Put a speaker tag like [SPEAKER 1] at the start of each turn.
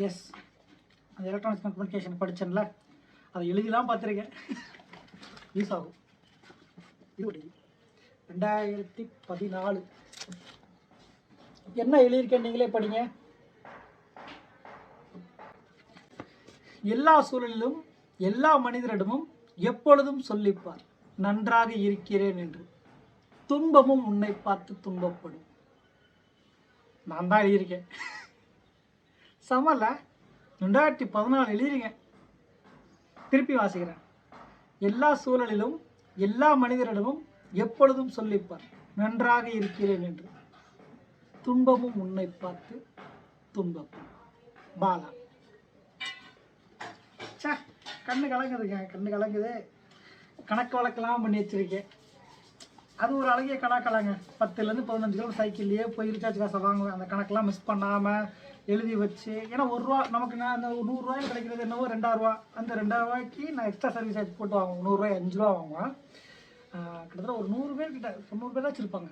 [SPEAKER 1] S, அந்த electronics communication படித்தேன்ல, அதை எழுதிலாம் பார்த்துருக்கேன். யூஸ் ஆகும். இது 2014 என்ன எழுதியிருக்கேன் நீங்களே படிங்க. எல்லா சூழலிலும் எல்லா மனிதரிடமும் எப்பொழுதும் சொல்லிப்பார், நன்றாக இருக்கிறேன் என்று. துன்பமும் உன்னை பார்த்து துன்பப்படும். நான் தான் எழுதியிருக்கேன். சமல்ல, 2014 எழுதிருக்கேன். திருப்பி வாசிக்கிறேன். எல்லா சூழலிலும் எல்லா மனிதரிடமும் எப்பொழுதும் சொல்லிப்பார், நன்றாக இருக்கிறேன் என்று. துன்பமும் உன்னை பார்த்து துன்பப்படும். பாலா. சே, கண்ணு கலங்குதுங்க, கண்ணு கலங்குது. கணக்கு வழக்கெல்லாம் பண்ணி வச்சிருக்கேன். அது ஒரு அழகிய கணக்கலாங்க. 10லேருந்து 15 கிலோமீட்டர் சைக்கிள்லேயே போய் ரீசார்ஜ் காசை வாங்குவேன். அந்த கணக்கெல்லாம் மிஸ் பண்ணாமல் எழுதி வச்சு, ஏன்னா ₹1 நமக்கு நான் அந்த ₹100 கிடைக்கிறது என்னவோ ₹2000. அந்த ₹2000க்கு நான் எக்ஸ்ட்ரா சர்வீஸ் சார்ஜ் போட்டு வாங்குவேன். ₹100 ₹5 வாங்குவேன். கிட்டத்தட்ட ஒரு 100 பேர் கிட்ட 90 பேர் தான் வச்சுருப்பாங்க.